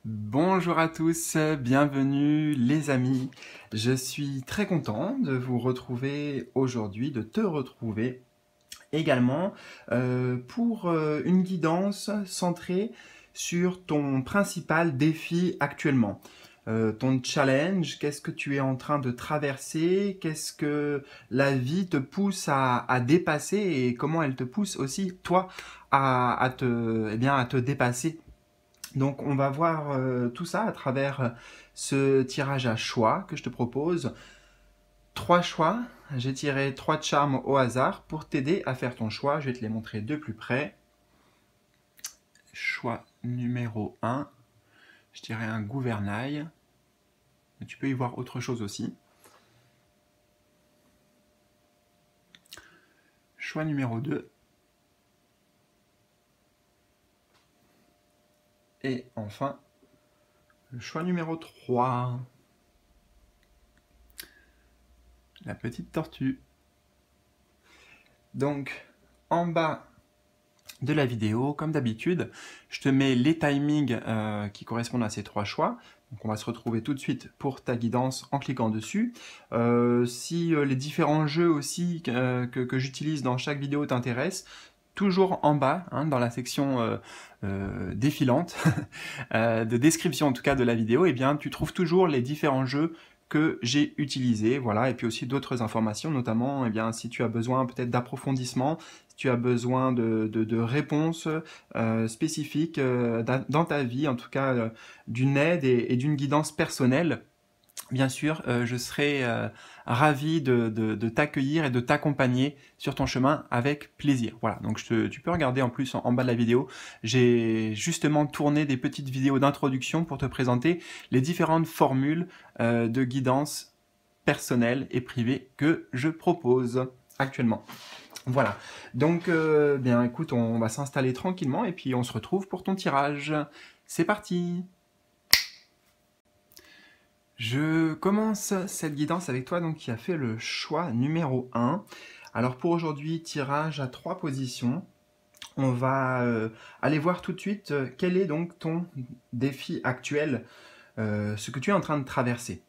Bonjour à tous, bienvenue les amis. Je suis très content de vous retrouver aujourd'hui, de te retrouver également pour une guidance centrée sur ton principal défi actuellement. Ton challenge, qu'est-ce que tu es en train de traverser, qu'est-ce que la vie te pousse à dépasser et comment elle te pousse aussi, toi, à te dépasser. Donc on va voir tout ça à travers ce tirage à choix que je te propose. Trois choix, j'ai tiré trois charmes au hasard pour t'aider à faire ton choix. Je vais te les montrer de plus près. Choix numéro un, je dirais un gouvernail. Mais tu peux y voir autre chose aussi. Choix numéro 2. Et enfin, le choix numéro 3. La petite tortue. Donc, en bas de la vidéo, comme d'habitude, je te mets les timings qui correspondent à ces trois choix. Donc on va se retrouver tout de suite pour ta guidance en cliquant dessus. Si les différents jeux aussi que j'utilise dans chaque vidéo t'intéressent, toujours en bas, hein, dans la section défilante, de description en tout cas de la vidéo, eh bien, tu trouves toujours les différents jeux que j'ai utilisés, voilà, et puis aussi d'autres informations, notamment eh bien, si tu as besoin peut-être d'approfondissement, si tu as besoin de réponses spécifiques dans ta vie, en tout cas d'une aide et d'une guidance personnelle. Bien sûr, je serai ravi de t'accueillir et de t'accompagner sur ton chemin avec plaisir. Voilà, donc tu peux regarder en plus en bas de la vidéo, j'ai justement tourné des petites vidéos d'introduction pour te présenter les différentes formules de guidance personnelle et privée que je propose actuellement. Voilà, donc bien écoute, on va s'installer tranquillement et puis on se retrouve pour ton tirage. C'est parti! Je commence cette guidance avec toi donc qui a fait le choix numéro 1. Alors pour aujourd'hui, tirage à 3 positions. On va aller voir tout de suite quel est donc ton défi actuel, ce que tu es en train de traverser.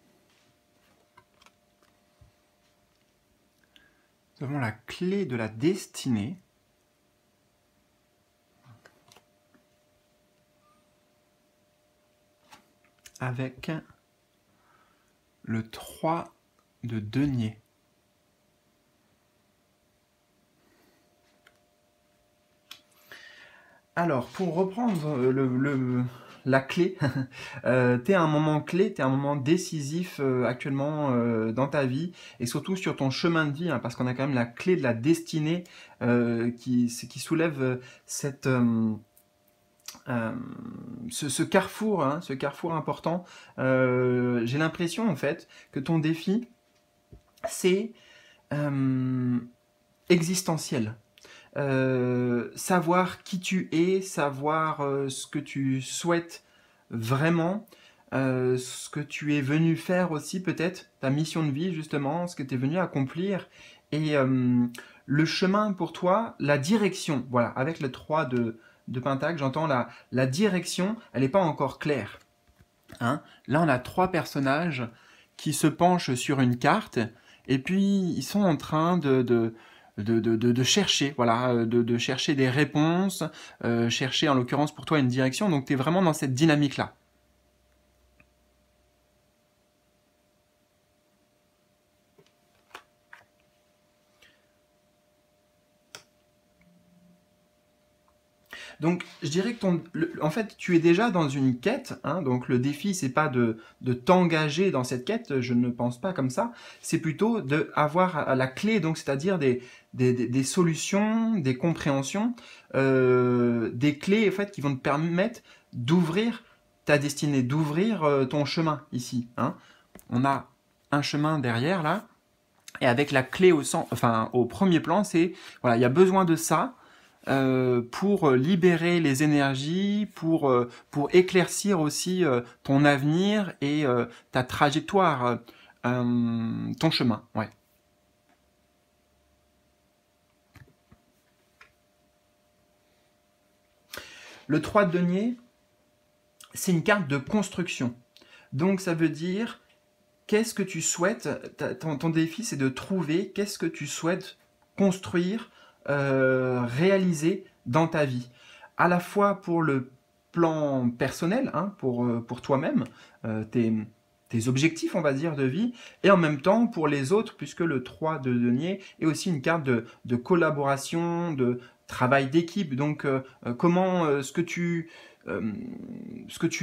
Nous avons la clé de la destinée. Avec le 3 de denier. Alors, pour reprendre la clé, tu es à un moment clé, tu es à un moment décisif actuellement dans ta vie et surtout sur ton chemin de vie, hein, parce qu'on a quand même la clé de la destinée qui soulève ce carrefour, hein, ce carrefour important. J'ai l'impression en fait que ton défi, c'est existentiel. Savoir qui tu es, savoir ce que tu souhaites vraiment, ce que tu es venu faire aussi peut-être, ta mission de vie justement, ce que tu es venu accomplir, et le chemin pour toi, la direction, voilà, avec le 3 de Pentacle, j'entends la direction, elle n'est pas encore claire. Hein. Là, on a trois personnages qui se penchent sur une carte, et puis ils sont en train de chercher, voilà, de chercher des réponses, chercher en l'occurrence pour toi une direction, donc tu es vraiment dans cette dynamique-là. Donc, je dirais que en fait, tu es déjà dans une quête. Hein, donc, le défi, c'est pas de t'engager dans cette quête. Je ne pense pas comme ça. C'est plutôt d'avoir la clé, donc c'est-à-dire des solutions, des compréhensions, des clés en fait qui vont te permettre d'ouvrir ta destinée, d'ouvrir ton chemin ici. Hein. On a un chemin derrière là, et avec la clé au premier plan, c'est voilà, il y a besoin de ça pour libérer les énergies, pour éclaircir aussi ton avenir et ta trajectoire, ton chemin. Ouais. Le 3 de denier, c'est une carte de construction. Donc ça veut dire, qu'est-ce que tu souhaites, ton défi c'est de trouver qu'est-ce que tu souhaites construire, réaliser dans ta vie. À la fois pour le plan personnel, hein, pour toi-même, tes objectifs, on va dire, de vie, et en même temps pour les autres, puisque le 3 de denier est aussi une carte de collaboration, de travail d'équipe. Donc comment ce que tu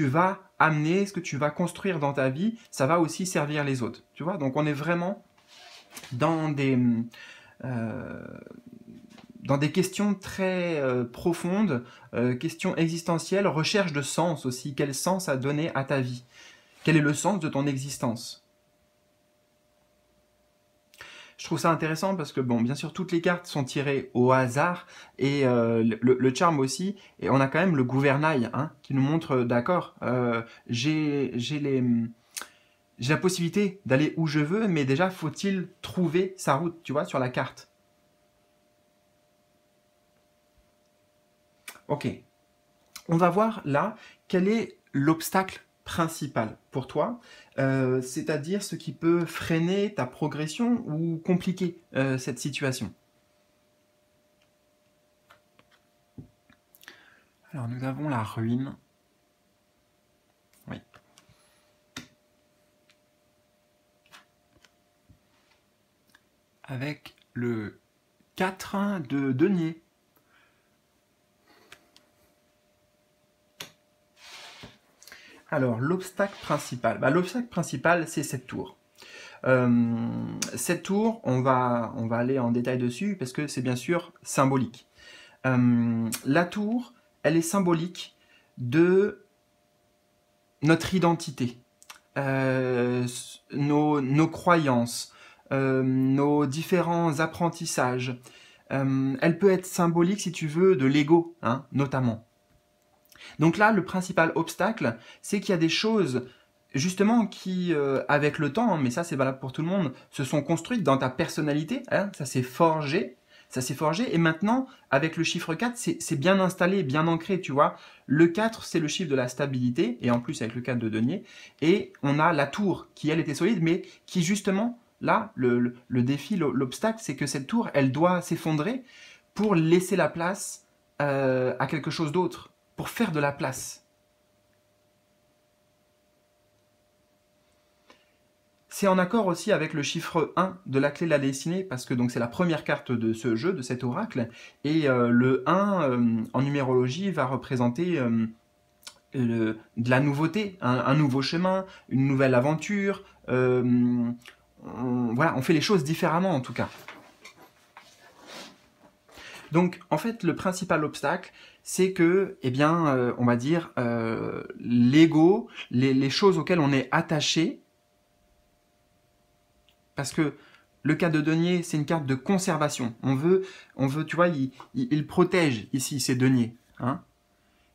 vas amener, ce que tu vas construire dans ta vie, ça va aussi servir les autres. Tu vois, donc on est vraiment dans des questions très profondes, questions existentielles, recherche de sens aussi. Quel sens à donner à ta vie? Quel est le sens de ton existence? Je trouve ça intéressant parce que, bon, bien sûr, toutes les cartes sont tirées au hasard et le charme aussi. Et on a quand même le gouvernail, hein, qui nous montre, d'accord, j'ai la possibilité d'aller où je veux, mais déjà, faut-il trouver sa route, tu vois, sur la carte. Ok. On va voir là quel est l'obstacle principal pour toi, c'est-à-dire ce qui peut freiner ta progression ou compliquer cette situation. Alors nous avons la ruine. Oui. Avec le 4 de denier. Alors, l'obstacle principal. L'obstacle principal, c'est cette tour. Cette tour, on va aller en détail dessus parce que c'est bien sûr symbolique. La tour, elle est symbolique de notre identité, nos croyances, nos différents apprentissages. Elle peut être symbolique, si tu veux, de l'ego, hein, notamment. Donc là, le principal obstacle, c'est qu'il y a des choses, justement, qui, avec le temps, mais ça c'est valable pour tout le monde, se sont construites dans ta personnalité, hein, ça s'est forgé, et maintenant, avec le chiffre 4, c'est bien installé, bien ancré, tu vois. Le 4, c'est le chiffre de la stabilité, et en plus avec le 4 de denier, et on a la tour, qui elle était solide, mais qui justement, là, le défi, l'obstacle, c'est que cette tour, elle doit s'effondrer pour laisser la place à quelque chose d'autre, pour faire de la place. C'est en accord aussi avec le chiffre 1 de la clé de la destinée, parce que c'est la première carte de ce jeu, de cet oracle, et le 1 en numérologie va représenter de la nouveauté, un nouveau chemin, une nouvelle aventure. Voilà, on fait les choses différemment en tout cas. Donc, en fait, le principal obstacle, c'est que, eh bien, on va dire, l'ego, les choses auxquelles on est attaché, parce que le 4 de denier, c'est une carte de conservation. On veut, tu vois, il protège ici ces deniers. Hein.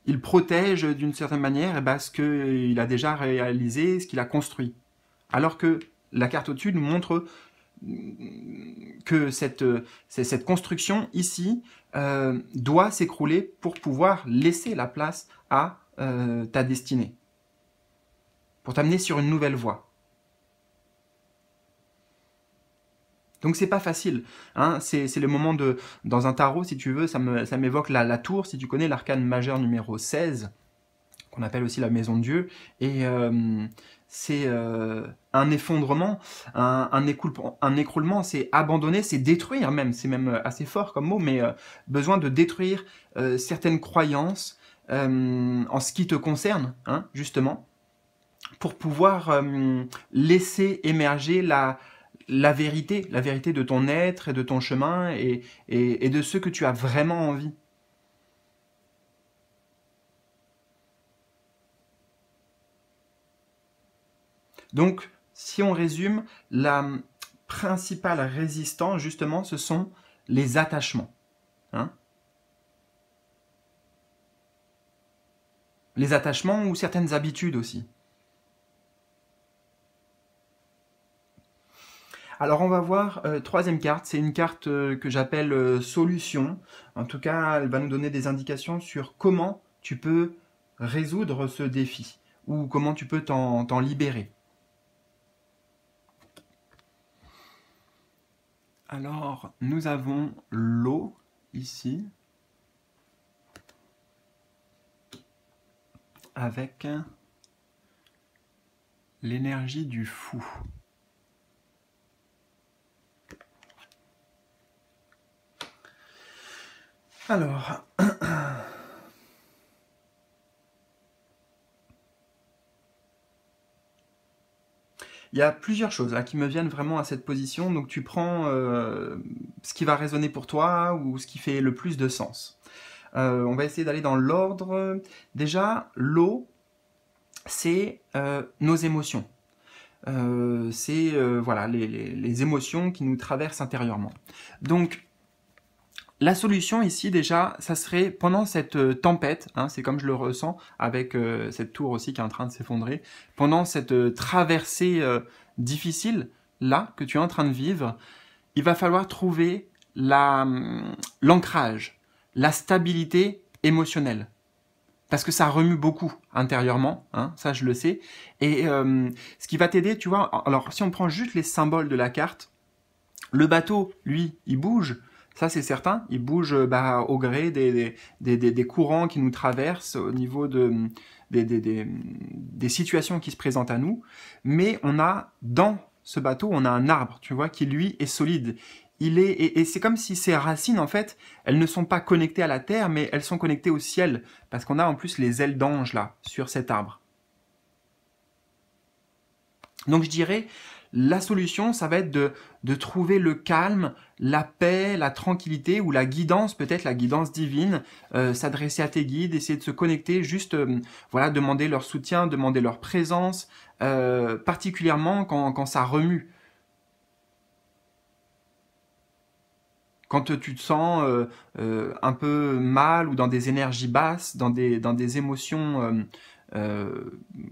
Il protège d'une certaine manière ce qu'il a déjà réalisé, ce qu'il a construit. Alors que la carte au-dessus nous montre que cette construction ici doit s'écrouler pour pouvoir laisser la place à ta destinée, pour t'amener sur une nouvelle voie. Donc c'est pas facile, hein. C'est le moment de, dans un tarot si tu veux, ça m'évoque la tour, si tu connais l'arcane majeur numéro 16, qu'on appelle aussi la maison de Dieu, et c'est un effondrement, un écroulement, c'est abandonner, c'est détruire même, c'est même assez fort comme mot, mais besoin de détruire certaines croyances en ce qui te concerne, hein, justement, pour pouvoir laisser émerger la vérité de ton être et de ton chemin et de ce que tu as vraiment envie. Donc, si on résume, la principale résistance, justement, ce sont les attachements. Hein? Les attachements ou certaines habitudes aussi. Alors on va voir, troisième carte, c'est une carte que j'appelle solution. En tout cas, elle va nous donner des indications sur comment tu peux résoudre ce défi ou comment tu peux t'en libérer. Alors, nous avons l'eau ici avec l'énergie du fou. Alors, il y a plusieurs choses là, qui me viennent vraiment à cette position, donc tu prends ce qui va résonner pour toi ou ce qui fait le plus de sens. On va essayer d'aller dans l'ordre. Déjà, l'eau, c'est nos émotions. C'est voilà, les émotions qui nous traversent intérieurement. Donc, la solution ici déjà, ça serait pendant cette tempête, hein, c'est comme je le ressens avec cette tour aussi qui est en train de s'effondrer, pendant cette traversée difficile là que tu es en train de vivre, il va falloir trouver l'ancrage, la stabilité émotionnelle. Parce que ça remue beaucoup intérieurement, hein, ça je le sais. Et ce qui va t'aider, tu vois, alors si on prend juste les symboles de la carte, le bateau, lui, il bouge. Ça, c'est certain, il bouge au gré des courants qui nous traversent au niveau des situations qui se présentent à nous. Mais on a, dans ce bateau, on a un arbre, tu vois, qui lui est solide. Et c'est comme si ces racines, en fait, elles ne sont pas connectées à la terre, mais elles sont connectées au ciel. Parce qu'on a en plus les ailes d'ange, là, sur cet arbre. Donc je dirais, la solution, ça va être de trouver le calme, la paix, la tranquillité ou la guidance, peut-être la guidance divine, s'adresser à tes guides, essayer de se connecter, juste voilà, demander leur soutien, demander leur présence, particulièrement quand ça remue. Quand tu te sens un peu mal ou dans des énergies basses, dans des émotions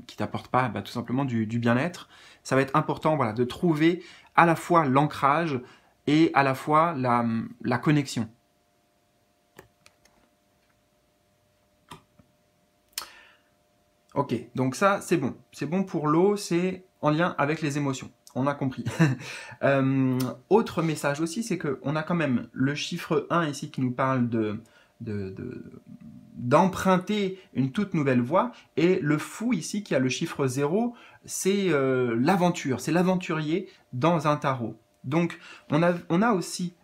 qui t'apportent pas tout simplement du bien-être, ça va être important voilà, de trouver à la fois l'ancrage et à la fois la connexion. Ok, donc ça c'est bon. C'est bon pour l'eau, c'est en lien avec les émotions. On a compris. Autre message aussi, c'est qu'on a quand même le chiffre 1 ici qui nous parle d'emprunter une toute nouvelle voie, et le fou ici qui a le chiffre 0, c'est l'aventure, c'est l'aventurier dans un tarot. Donc on a aussi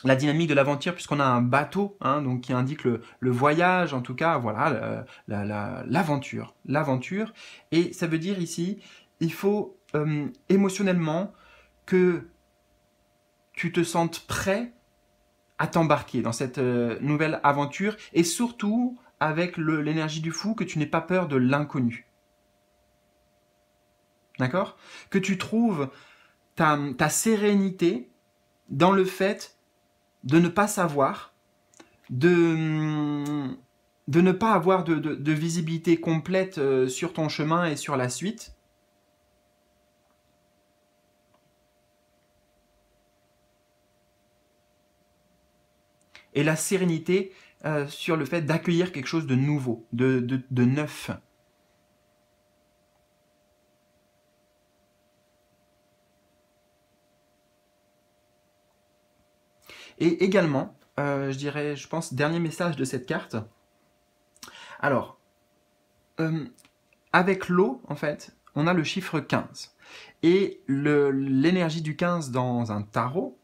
la dynamique de l'aventure puisqu'on a un bateau, hein, donc qui indique le voyage, en tout cas, voilà, l'aventure. Et ça veut dire ici, il faut émotionnellement que tu te sentes prêt à t'embarquer dans cette nouvelle aventure, et surtout avec l'énergie du fou, que tu n'aies pas peur de l'inconnu. D'accord? Que tu trouves ta sérénité dans le fait de ne pas savoir, de ne pas avoir de visibilité complète sur ton chemin et sur la suite. Et la sérénité sur le fait d'accueillir quelque chose de nouveau, de neuf. Et également, je dirais, je pense, dernier message de cette carte. Alors, avec l'eau, en fait, on a le chiffre 15. Et l'énergie du 15 dans un tarot,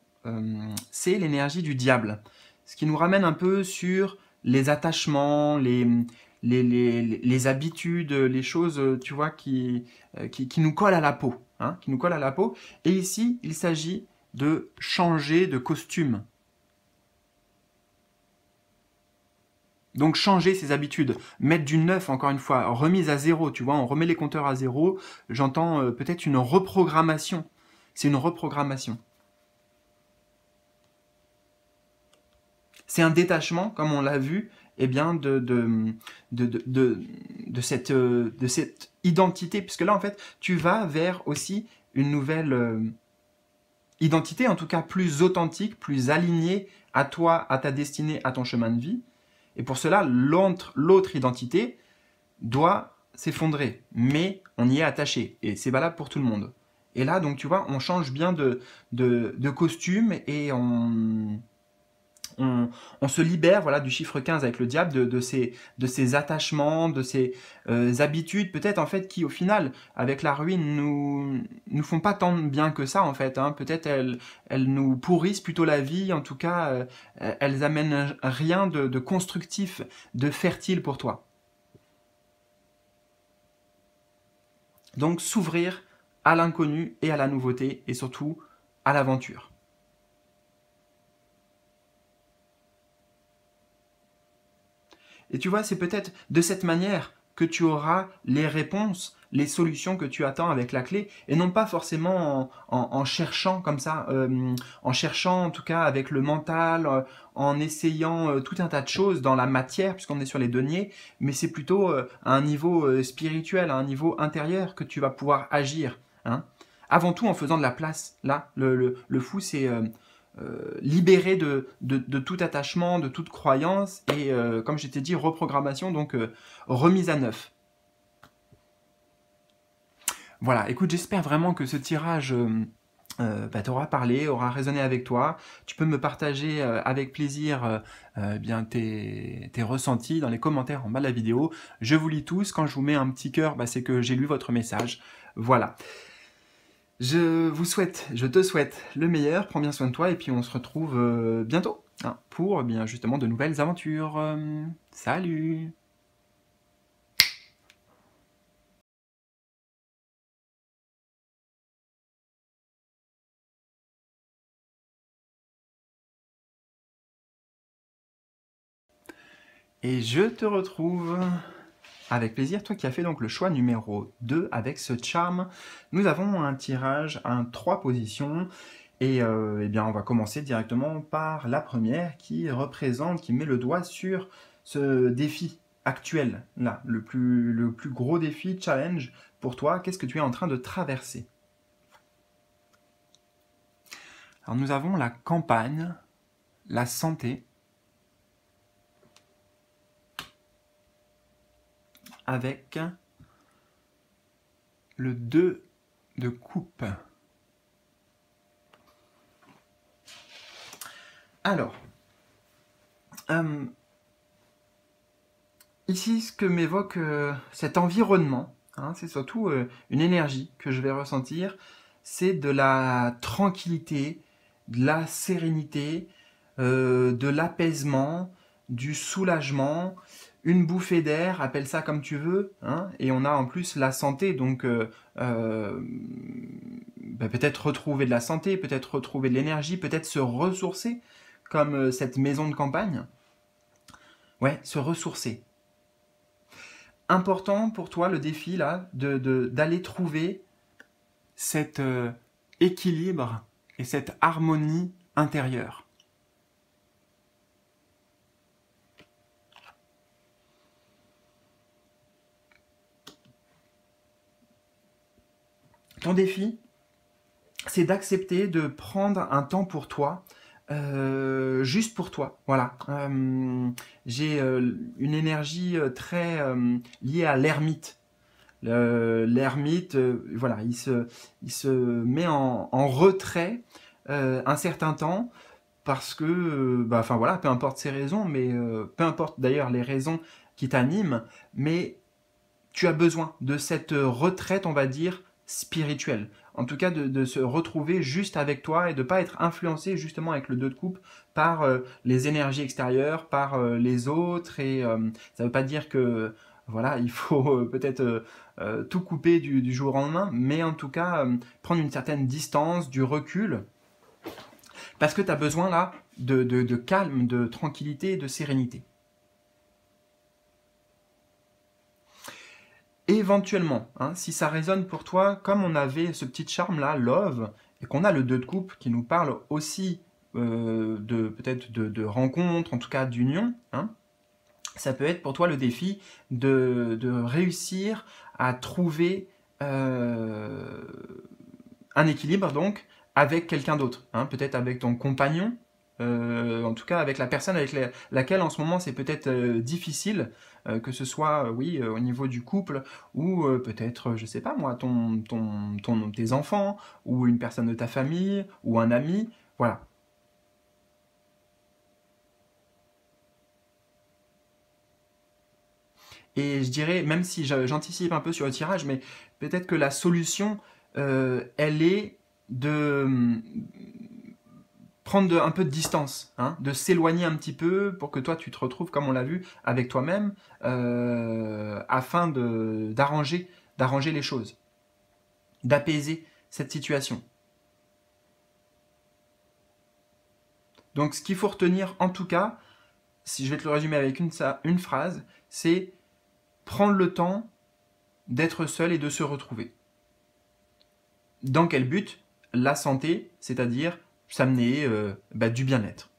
c'est l'énergie du diable. Ce qui nous ramène un peu sur les attachements, les habitudes, les choses, tu vois, qui nous collent à la peau. Hein, qui nous collent à la peau. Et ici, il s'agit de changer de costume. Donc changer ses habitudes, mettre du neuf, encore une fois, remise à zéro, tu vois, on remet les compteurs à zéro, j'entends peut-être une reprogrammation. C'est une reprogrammation. C'est un détachement, comme on l'a vu, eh bien de cette identité, puisque là, en fait, tu vas vers aussi une nouvelle identité, en tout cas plus authentique, plus alignée à toi, à ta destinée, à ton chemin de vie. Et pour cela, l'autre identité, doit s'effondrer, mais on y est attaché, et c'est valable pour tout le monde. Et là, donc tu vois, on change bien de costume, et on se libère, voilà, du chiffre 15 avec le diable, de ces attachements, de ces habitudes, peut-être en fait, qui au final, avec la ruine, nous font pas tant de bien que ça en fait, hein. Peut-être elles nous pourrissent plutôt la vie, en tout cas, elles amènent rien de constructif, de fertile pour toi. Donc s'ouvrir à l'inconnu et à la nouveauté, et surtout à l'aventure. Et tu vois, c'est peut-être de cette manière que tu auras les réponses, les solutions que tu attends avec la clé, et non pas forcément en cherchant comme ça, en cherchant en tout cas avec le mental, en essayant tout un tas de choses dans la matière, puisqu'on est sur les deniers, mais c'est plutôt à un niveau spirituel, à un niveau intérieur que tu vas pouvoir agir, hein. Avant tout en faisant de la place. Là, le fou, c'est libéré de tout attachement, de toute croyance, et comme je t'ai dit, reprogrammation, donc remise à neuf. Voilà, écoute, j'espère vraiment que ce tirage t'aura parlé, aura résonné avec toi. Tu peux me partager avec plaisir bien tes ressentis dans les commentaires en bas de la vidéo. Je vous lis tous. Quand je vous mets un petit cœur, c'est que j'ai lu votre message. Voilà. Je te souhaite le meilleur, prends bien soin de toi, et puis on se retrouve bientôt, hein, pour bien justement de nouvelles aventures. Salut! Et je te retrouve avec plaisir, toi qui as fait donc le choix numéro 2 avec ce charme. Nous avons un tirage à 3 positions, et eh bien on va commencer directement par la première qui met le doigt sur ce défi actuel, là, le plus gros défi, challenge pour toi. Qu'est-ce que tu es en train de traverser? Alors nous avons la campagne, la santé, avec le 2 de coupe. Alors, ici, ce que m'évoque cet environnement, hein, c'est surtout une énergie que je vais ressentir, c'est de la tranquillité, de la sérénité, de l'apaisement, du soulagement, une bouffée d'air, appelle ça comme tu veux, hein, et on a en plus la santé, donc peut-être retrouver de la santé, peut-être retrouver de l'énergie, peut-être se ressourcer, comme cette maison de campagne. Ouais, se ressourcer. Important pour toi le défi là, d'aller trouver cet équilibre et cette harmonie intérieure. Ton défi, c'est d'accepter de prendre un temps pour toi, juste pour toi. Voilà. J'ai une énergie très liée à l'ermite. L'ermite, voilà, il se met en retrait un certain temps, parce que, enfin voilà, peu importe ses raisons, mais peu importe d'ailleurs les raisons qui t'animent, mais tu as besoin de cette retraite, on va dire, spirituelle. En tout cas, de se retrouver juste avec toi et de ne pas être influencé justement avec le 2 de coupe par les énergies extérieures, par les autres. Et ça ne veut pas dire que voilà, il faut peut-être tout couper du jour au lendemain, mais en tout cas, prendre une certaine distance, du recul, parce que tu as besoin là de calme, de tranquillité et de sérénité. Éventuellement, hein, si ça résonne pour toi, comme on avait ce petit charme là, love, et qu'on a le 2 de coupe qui nous parle aussi peut-être de rencontres, en tout cas d'union, hein, ça peut être pour toi le défi de réussir à trouver un équilibre donc avec quelqu'un d'autre, hein, peut-être avec ton compagnon, en tout cas avec la personne avec laquelle en ce moment c'est peut-être difficile, que ce soit, oui, au niveau du couple, ou peut-être, je sais pas moi, tes enfants, ou une personne de ta famille, ou un ami, voilà. Et je dirais, même si j'anticipe un peu sur le tirage, mais peut-être que la solution, elle est de prendre un peu de distance, hein, de s'éloigner un petit peu pour que toi tu te retrouves, comme on l'a vu, avec toi-même, afin d'arranger les choses, d'apaiser cette situation. Donc ce qu'il faut retenir en tout cas, si je vais te le résumer avec une phrase, c'est prendre le temps d'être seul et de se retrouver. Dans quel but? La santé, c'est-à-dire s'amener du bien-être.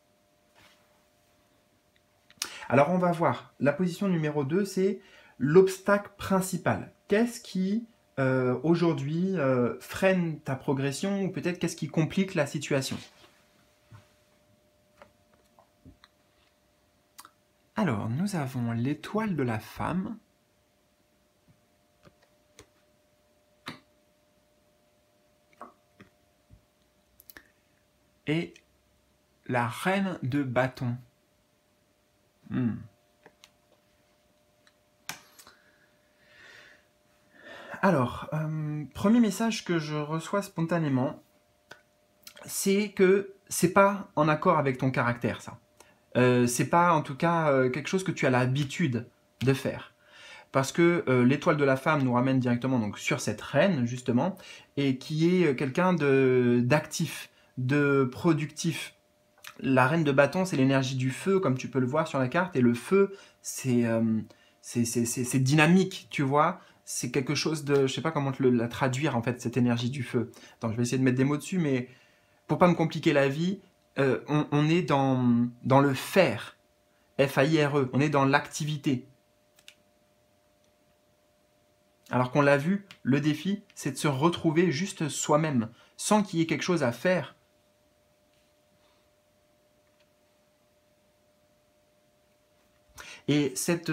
Alors on va voir, la position numéro 2, c'est l'obstacle principal. Qu'est-ce qui aujourd'hui freine ta progression, ou peut-être qu'est-ce qui complique la situation? Alors, nous avons l'étoile de la femme. Et la reine de bâton. Alors, premier message que je reçois spontanément, c'est que c'est pas en accord avec ton caractère, ça. C'est pas en tout cas quelque chose que tu as l'habitude de faire. Parce que l'étoile de la femme nous ramène directement donc sur cette reine, justement, et qui est quelqu'un d'actif, de productif. La reine de bâton, c'est l'énergie du feu, comme tu peux le voir sur la carte, et le feu, c'est dynamique, tu vois. C'est quelque chose de... Je sais pas comment la traduire, en fait, cette énergie du feu. Attends, je vais essayer de mettre des mots dessus, mais pour pas me compliquer la vie, on est dans le faire, F-A-I-R-E, on est dans l'activité. Alors qu'on l'a vu, le défi, c'est de se retrouver juste soi-même, sans qu'il y ait quelque chose à faire. Et cette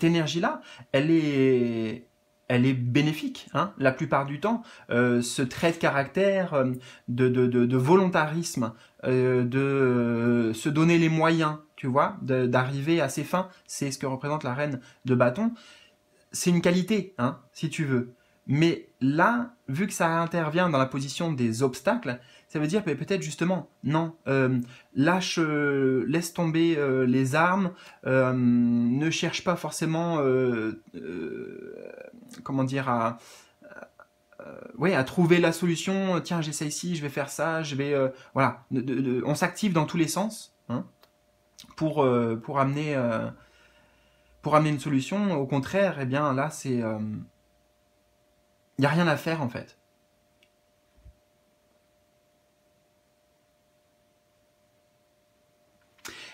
énergie-là, elle est bénéfique, hein, la plupart du temps. Ce trait de caractère, de volontarisme, de se donner les moyens, tu vois, d'arriver à ses fins, c'est ce que représente la reine de bâton. C'est une qualité, hein, si tu veux. Mais là, vu que ça intervient dans la position des obstacles, ça veut dire peut-être justement, non, laisse tomber les armes, ne cherche pas forcément, comment dire, à trouver la solution. Tiens, j'essaie ci, je vais faire ça, je vais, voilà, on s'active dans tous les sens, hein, pour amener une solution. Au contraire, eh bien là, c'est il n'y a rien à faire en fait.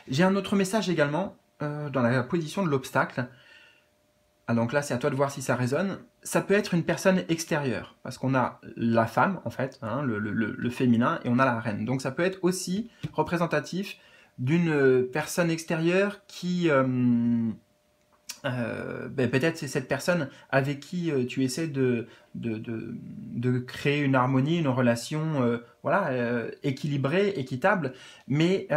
J'ai un autre message également dans la position de l'obstacle. Ah, donc là, c'est à toi de voir si ça résonne. Ça peut être une personne extérieure, parce qu'on a la femme, en fait, hein, le féminin, et on a la reine. Donc ça peut être aussi représentatif d'une personne extérieure qui... peut-être c'est cette personne avec qui tu essaies de créer une harmonie, une relation équilibrée, équitable, mais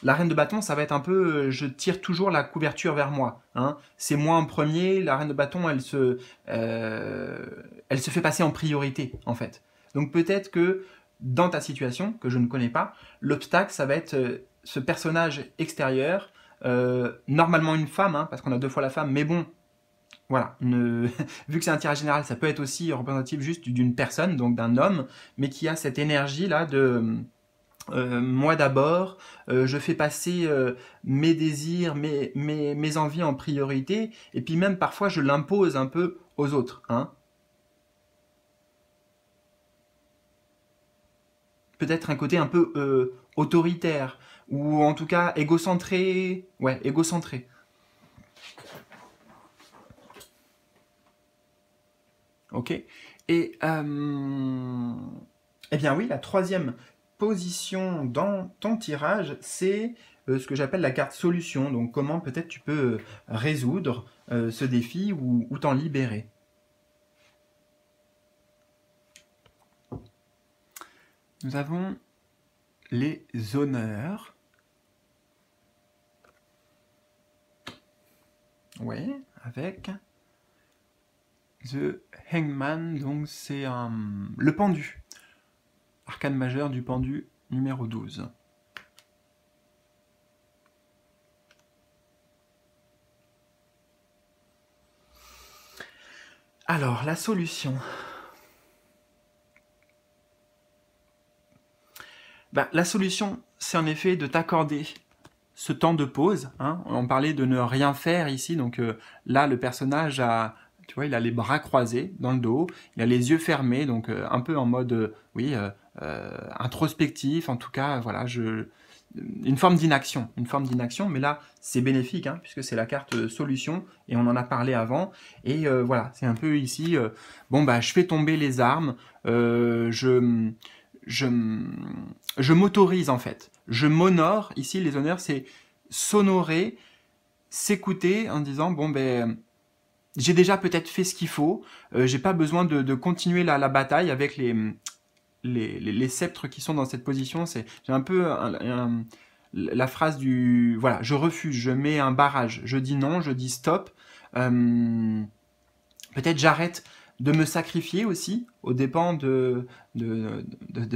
la reine de bâton, ça va être un peu je tire toujours la couverture vers moi, hein. C'est moi en premier, la reine de bâton, elle se fait passer en priorité, en fait. Donc peut-être que dans ta situation, que je ne connais pas, l'obstacle, ça va être ce personnage extérieur, normalement une femme, hein, parce qu'on a deux fois la femme, mais bon, voilà, vu que c'est un tirage général, ça peut être aussi représentatif juste d'une personne, donc d'un homme, mais qui a cette énergie-là de moi d'abord, je fais passer mes désirs, mes envies en priorité, et puis même parfois je l'impose un peu aux autres, hein. Peut-être un côté un peu autoritaire, ou en tout cas égocentré, ouais, égocentré. Ok. Et eh bien oui, la troisième position dans ton tirage, c'est ce que j'appelle la carte solution. Donc comment peut-être tu peux résoudre ce défi ou t'en libérer. Nous avons les honneurs. Oui, avec The Hangman, donc c'est le pendu. Arcane majeur du pendu numéro 12. Alors, la solution. La solution, c'est en effet de t'accorder ce temps de pause. Hein. On parlait de ne rien faire ici, donc là, le personnage a... Tu vois, il a les bras croisés dans le dos, il a les yeux fermés, donc un peu en mode, introspectif, en tout cas, voilà, une forme d'inaction, mais là, c'est bénéfique, hein, puisque c'est la carte solution, et on en a parlé avant, et voilà, c'est un peu ici, je fais tomber les armes, je m'autorise en fait, je m'honore, ici les honneurs c'est s'honorer, s'écouter en disant j'ai déjà peut-être fait ce qu'il faut, j'ai pas besoin de continuer la bataille avec les sceptres qui sont dans cette position. J'ai un peu la phrase du... Voilà, je refuse, je mets un barrage, je dis non, je dis stop. Peut-être j'arrête de me sacrifier aussi, aux dépens de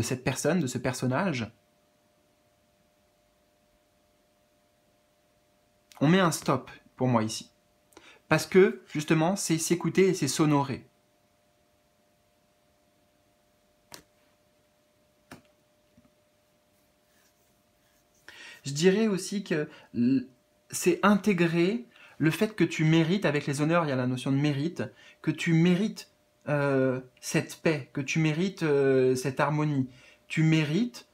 cette personne, de ce personnage. On met un stop pour moi ici. Parce que, justement, c'est s'écouter et c'est s'honorer. Je dirais aussi que c'est intégrer le fait que tu mérites, avec les honneurs, il y a la notion de mérite, que tu mérites cette paix, que tu mérites cette harmonie. Tu mérites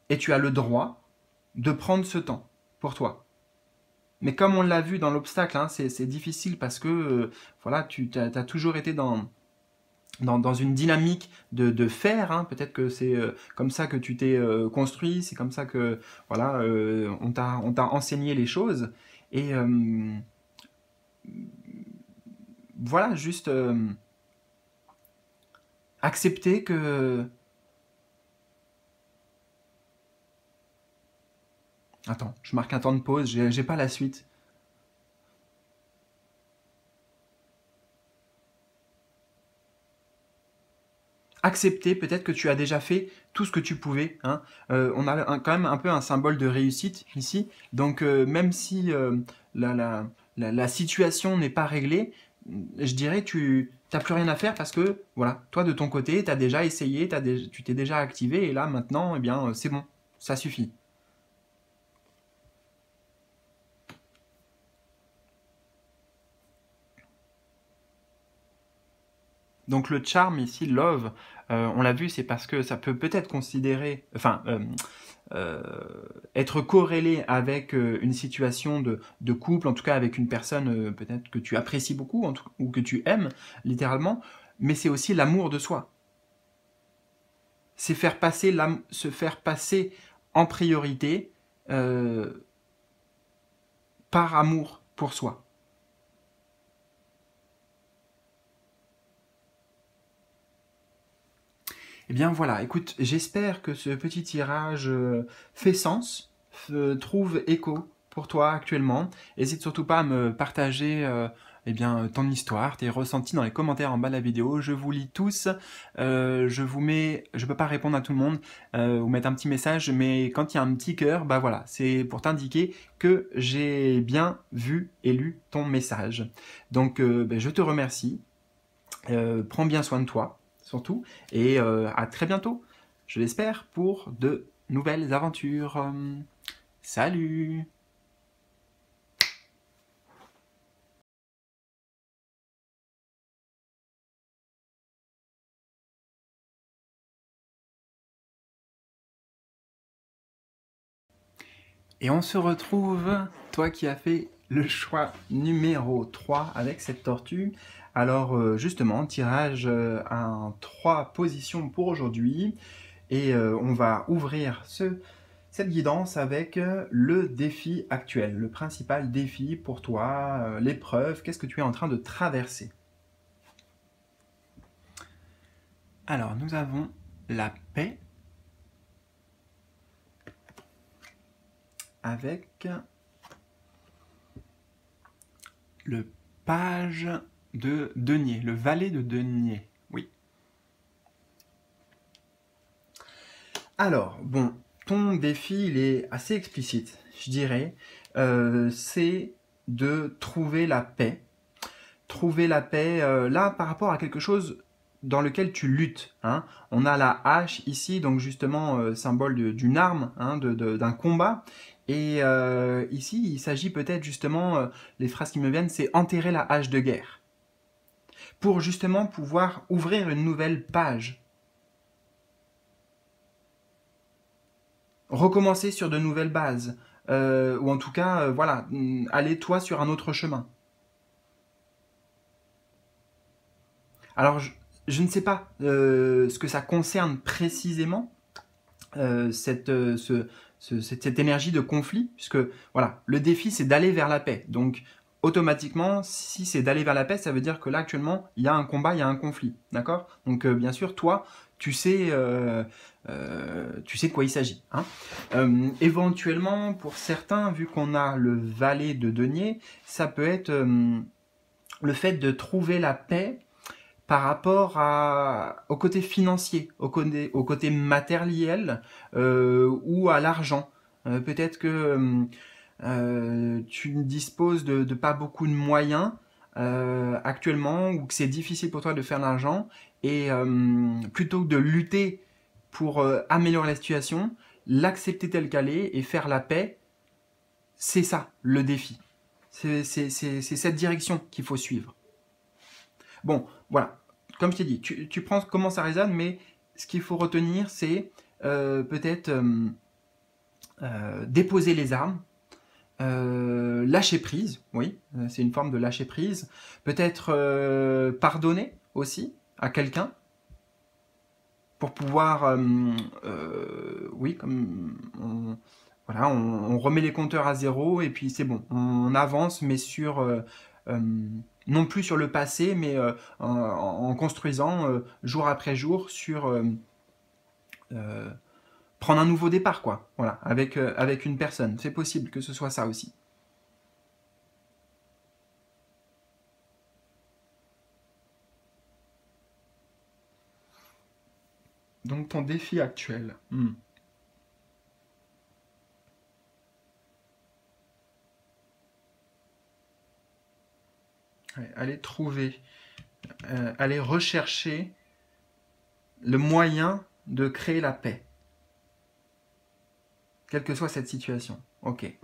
et tu as le droit de prendre ce temps pour toi. Mais comme on l'a vu dans l'obstacle, hein, c'est difficile parce que voilà, tu as toujours été dans une dynamique de faire, hein. Peut-être que c'est comme ça que tu t'es construit, c'est comme ça que voilà, on t'a enseigné les choses. Et voilà, juste accepter que... Attends, je marque un temps de pause, j'ai pas la suite. Accepter peut-être que tu as déjà fait tout ce que tu pouvais. Hein. On a quand même un peu un symbole de réussite ici. Donc même si la situation n'est pas réglée, je dirais tu n'as plus rien à faire parce que voilà, toi de ton côté, tu as déjà essayé, tu t'es déjà activé et là maintenant, eh bien c'est bon, ça suffit. Donc le charme ici, love, on l'a vu, c'est parce que ça peut peut-être considérer, être corrélé avec une situation de couple, en tout cas avec une personne peut-être que tu apprécies beaucoup ou que tu aimes littéralement, mais c'est aussi l'amour de soi. C'est se faire passer en priorité par amour pour soi. Eh bien voilà, écoute, j'espère que ce petit tirage fait sens, trouve écho pour toi actuellement. N'hésite surtout pas à me partager ton histoire, tes ressentis dans les commentaires en bas de la vidéo. Je vous lis tous. Je peux pas répondre à tout le monde ou mettre un petit message, mais quand il y a un petit cœur, voilà, c'est pour t'indiquer que j'ai bien vu et lu ton message. Donc je te remercie. Prends bien soin de toi. Surtout, et à très bientôt, je l'espère, pour de nouvelles aventures. Salut! Et on se retrouve, toi qui as fait le choix numéro 3 avec cette tortue. Alors justement, tirage à 3 positions pour aujourd'hui. Et on va ouvrir cette guidance avec le défi actuel, le principal défi pour toi, l'épreuve, qu'est-ce que tu es en train de traverser. Alors, nous avons la paix avec le page de denier, le valet de denier, oui. Alors, bon, ton défi, il est assez explicite, je dirais. C'est de trouver la paix. Trouver la paix, là, par rapport à quelque chose dans lequel tu luttes. Hein. On a la hache ici, donc justement, symbole d'une arme, hein, d'un combat. Et ici, il s'agit peut-être justement, les phrases qui me viennent, c'est enterrer la hache de guerre. Pour justement pouvoir ouvrir une nouvelle page. Recommencer sur de nouvelles bases. Ou en tout cas, voilà, aller toi sur un autre chemin. Alors, je ne sais pas ce que ça concerne précisément, cette énergie de conflit, puisque voilà, le défi c'est d'aller vers la paix. Donc automatiquement, si c'est d'aller vers la paix, ça veut dire que là actuellement, il y a un combat, il y a un conflit, d'accord? Donc bien sûr, toi, tu sais de quoi il s'agit. Hein. Éventuellement, pour certains, vu qu'on a le valet de denier, ça peut être le fait de trouver la paix par rapport au côté financier, au côté matériel ou à l'argent. Peut-être que tu ne disposes de pas beaucoup de moyens actuellement ou que c'est difficile pour toi de faire de l'argent et plutôt que de lutter pour améliorer la situation, l'accepter telle qu'elle est et faire la paix, c'est ça le défi. C'est cette direction qu'il faut suivre. Bon, voilà. Comme je t'ai dit, tu prends comment ça résonne, mais ce qu'il faut retenir, c'est peut-être déposer les armes, lâcher prise, oui, c'est une forme de lâcher prise. Peut-être pardonner aussi à quelqu'un pour pouvoir, oui, comme voilà, on remet les compteurs à zéro et puis c'est bon, on avance, mais sur non plus sur le passé, mais en construisant jour après jour sur prendre un nouveau départ, quoi. Voilà, avec une personne. C'est possible que ce soit ça aussi. Donc ton défi actuel. Ouais, aller trouver, aller rechercher le moyen de créer la paix. Quelle que soit cette situation. Ok.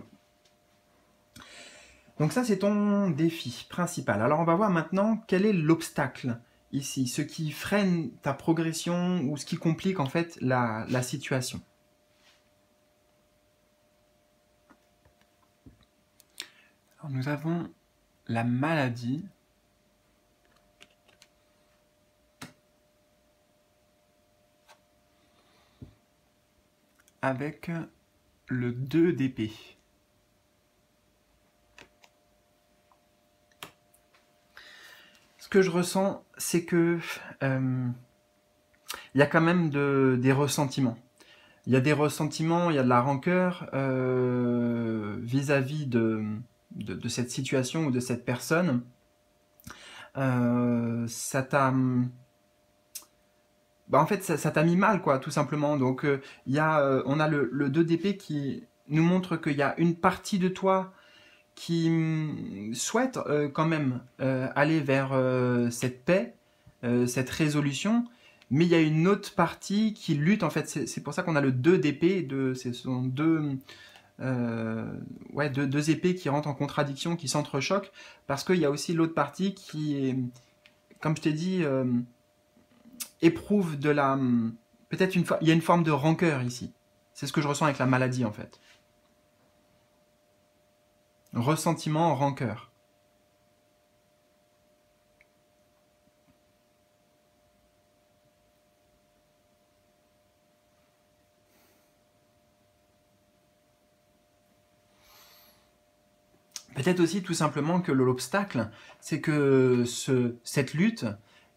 Donc ça, c'est ton défi principal. Alors on va voir maintenant quel est l'obstacle ici, ce qui freine ta progression ou ce qui complique en fait la situation. Alors nous avons la maladie. Avec le 2 d'épée. Ce que je ressens, c'est que il y a quand même des ressentiments. Il y a des ressentiments, il y a de la rancœur vis-à-vis de cette situation ou de cette personne. Ça t'a... Bah en fait, ça t'a mis mal, quoi, tout simplement. Donc, on a le 2 d'épée qui nous montre qu'il y a une partie de toi qui souhaite quand même aller vers cette paix, cette résolution, mais il y a une autre partie qui lutte, en fait, c'est pour ça qu'on a le 2 d'épée, ce sont deux épées qui rentrent en contradiction, qui s'entrechoquent, parce qu'il y a aussi l'autre partie qui, comme je t'ai dit, éprouve de la... Peut-être il y a une forme de rancœur ici. C'est ce que je ressens avec la maladie, en fait. Ressentiment, rancœur. Peut-être aussi tout simplement que l'obstacle, c'est que cette lutte,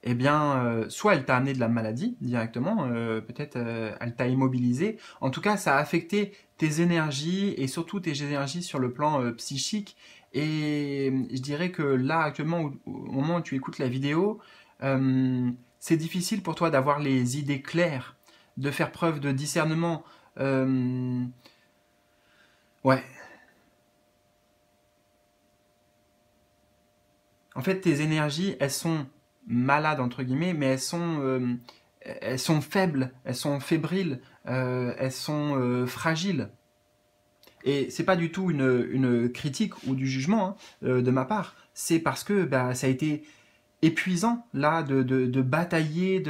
eh bien, soit elle t'a amené de la maladie directement, peut-être elle t'a immobilisé. En tout cas, ça a affecté tes énergies et surtout tes énergies sur le plan psychique. Et je dirais que là, actuellement, au moment où tu écoutes la vidéo, c'est difficile pour toi d'avoir les idées claires, de faire preuve de discernement. Ouais. En fait, tes énergies, elles sont malades, entre guillemets, mais elles sont faibles, elles sont fébriles, elles sont fragiles. Et c'est pas du tout une critique ou du jugement hein, de ma part. C'est parce que bah, ça a été épuisant là de batailler.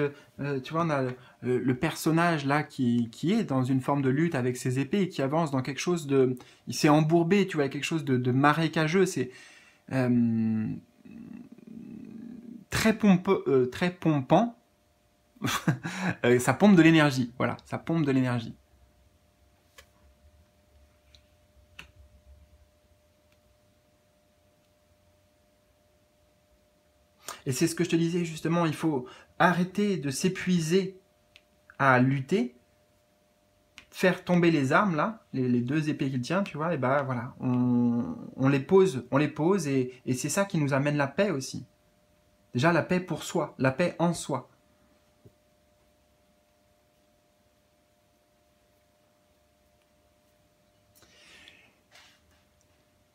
Tu vois, on a le personnage là qui est dans une forme de lutte avec ses épées et qui avance dans quelque chose de. Il s'est embourbé, tu vois, quelque chose de marécageux. C'est. Euh, très pompant, ça pompe de l'énergie. Voilà, ça pompe de l'énergie. Et c'est ce que je te disais justement, il faut arrêter de s'épuiser à lutter, faire tomber les armes là, les deux épées qu'il tient, tu vois, et bah voilà, on les pose et c'est ça qui nous amène la paix aussi. Déjà la paix pour soi, la paix en soi.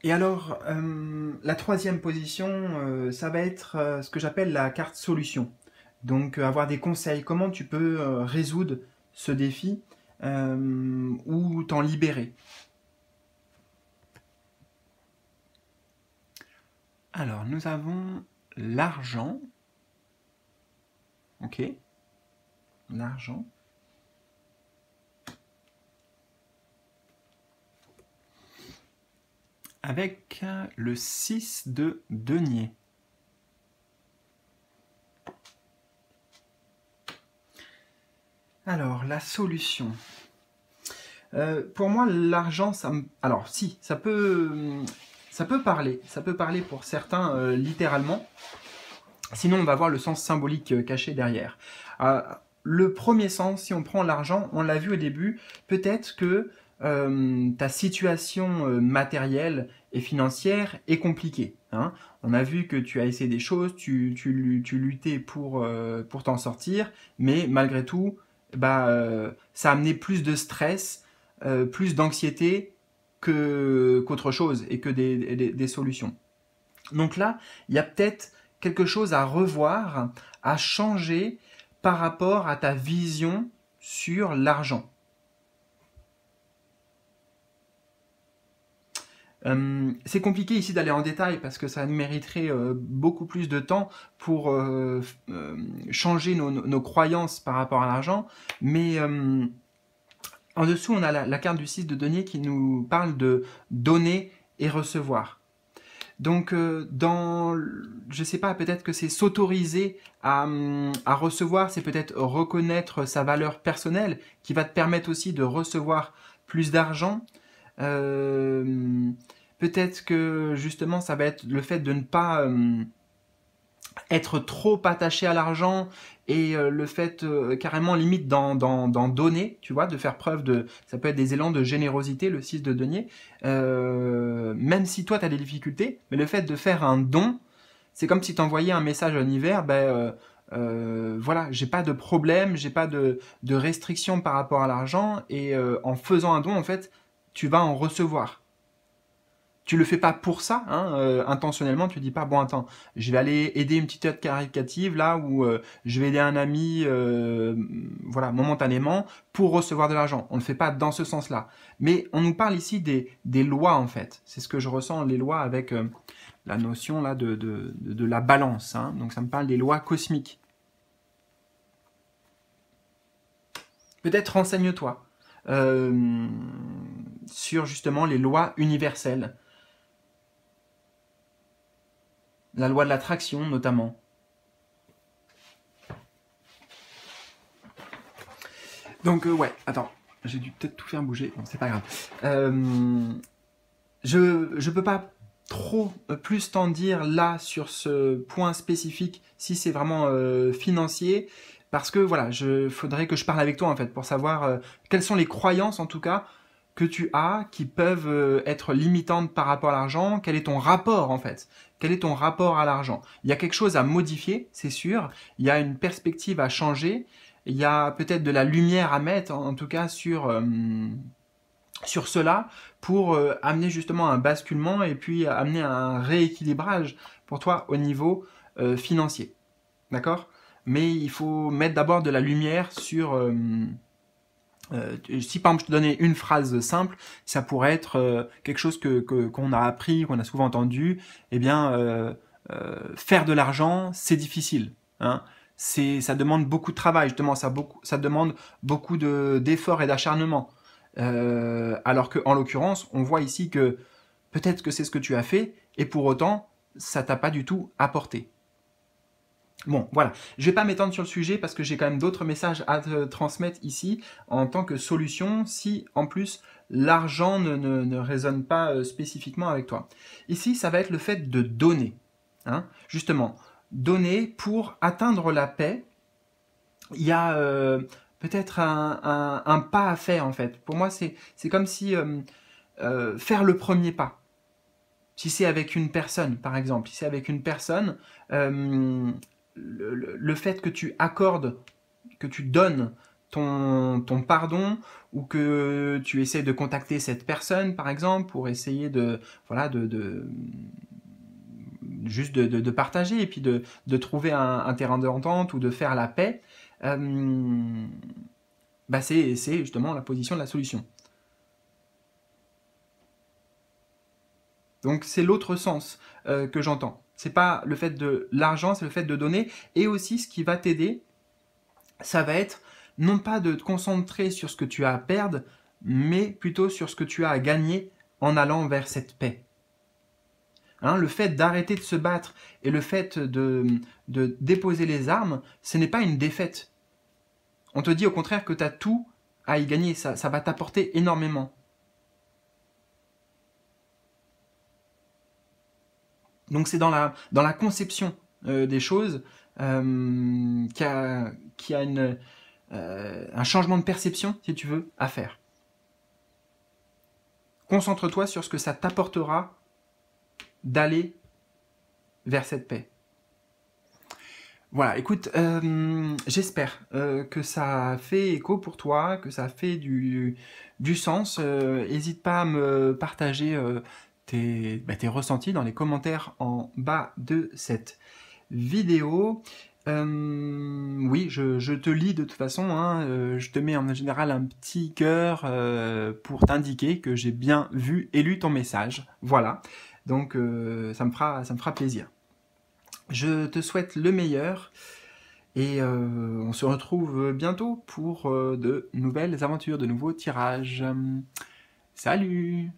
Et alors, la troisième position, ça va être ce que j'appelle la carte solution. Donc, avoir des conseils, comment tu peux résoudre ce défi ou t'en libérer. Alors, nous avons l'argent. Ok, l'argent. Avec le 6 de denier. Alors, la solution. Pour moi, l'argent, alors si, ça peut parler. Ça peut parler pour certains littéralement. Sinon, on va voir le sens symbolique caché derrière. Le premier sens, si on prend l'argent, on l'a vu au début, peut-être que ta situation matérielle et financière est compliquée. Hein. On a vu que tu as essayé des choses, tu luttais pour t'en sortir, mais malgré tout, bah, ça a amené plus de stress, plus d'anxiété qu'autre chose et que des solutions. Donc là, il y a peut-être quelque chose à revoir, à changer par rapport à ta vision sur l'argent. C'est compliqué ici d'aller en détail parce que ça mériterait beaucoup plus de temps pour changer nos croyances par rapport à l'argent. Mais en dessous, on a la carte du 6 de denier qui nous parle de donner et recevoir. Donc, je sais pas, peut-être que c'est s'autoriser à recevoir, c'est peut-être reconnaître sa valeur personnelle qui va te permettre aussi de recevoir plus d'argent. Peut-être que justement, ça va être le fait de ne pas être trop attaché à l'argent et le fait carrément limite d'en donner, tu vois, de faire preuve de... Ça peut être des élans de générosité, le 6 de denier. Même si toi, tu as des difficultés, mais le fait de faire un don, c'est comme si tu envoyais un message à l'univers, voilà, j'ai pas de problème, j'ai pas de restrictions par rapport à l'argent, et en faisant un don, en fait, tu vas en recevoir. Tu le fais pas pour ça, hein, intentionnellement, tu dis pas, bon attends, je vais aller aider une petite aide caritative là, ou je vais aider un ami, voilà, momentanément, pour recevoir de l'argent. On ne le fait pas dans ce sens-là. Mais on nous parle ici des lois, en fait. C'est ce que je ressens, les lois, avec la notion là de la balance. Hein. Donc ça me parle des lois cosmiques. Peut-être renseigne-toi sur justement les lois universelles. La loi de l'attraction, notamment. Donc, ouais, attends. J'ai dû peut-être tout faire bouger. Bon, c'est pas grave. Je peux pas trop plus t'en dire là sur ce point spécifique si c'est vraiment financier, parce que voilà, faudrait que je parle avec toi en fait pour savoir quelles sont les croyances en tout cas que tu as qui peuvent être limitantes par rapport à l'argent. Quel est ton rapport en fait? Quel est ton rapport à l'argent? Il y a quelque chose à modifier, c'est sûr. Il y a une perspective à changer. Il y a peut-être de la lumière à mettre en tout cas sur cela pour amener justement un basculement et puis amener un rééquilibrage pour toi au niveau financier. D'accord? Mais il faut mettre d'abord de la lumière sur... si par exemple je te donnais une phrase simple, ça pourrait être quelque chose qu'on a appris, qu'on a souvent entendu, eh bien, faire de l'argent, c'est difficile. Hein, ça demande beaucoup de travail, justement, ça demande beaucoup d'efforts et d'acharnement. Alors qu'en l'occurrence, on voit ici que peut-être que c'est ce que tu as fait, et pour autant, ça t'a pas du tout apporté. Bon, voilà. Je vais pas m'étendre sur le sujet parce que j'ai quand même d'autres messages à te transmettre ici en tant que solution si en plus l'argent ne résonne pas spécifiquement avec toi. Ici, ça va être le fait de donner. Hein, justement, donner pour atteindre la paix. Il y a peut-être un pas à faire en fait. Pour moi, c'est comme si faire le premier pas. Si c'est avec une personne, par exemple, si c'est avec une personne, le fait que tu accordes, que tu donnes ton pardon ou que tu essaies de contacter cette personne, par exemple, pour essayer de, voilà, juste de partager et puis de trouver un terrain d'entente ou de faire la paix, bah c'est justement la position de la solution. Donc c'est l'autre sens que j'entends. C'est pas le fait de l'argent, c'est le fait de donner. Et aussi ce qui va t'aider, ça va être non pas de te concentrer sur ce que tu as à perdre, mais plutôt sur ce que tu as à gagner en allant vers cette paix. Hein, le fait d'arrêter de se battre et le fait de déposer les armes, ce n'est pas une défaite. On te dit au contraire que tu as tout à y gagner, ça va t'apporter énormément. Donc c'est dans la conception des choses qu'il y a un changement de perception, si tu veux, à faire. Concentre-toi sur ce que ça t'apportera d'aller vers cette paix. Voilà, écoute, j'espère que ça fait écho pour toi, que ça fait du sens. N'hésite pas à me partager tes ressentis dans les commentaires en bas de cette vidéo. Oui, je te lis de toute façon, hein, je te mets en général un petit cœur pour t'indiquer que j'ai bien vu et lu ton message. Voilà, donc ça me fera plaisir. Je te souhaite le meilleur et on se retrouve bientôt pour de nouvelles aventures, de nouveaux tirages. Salut!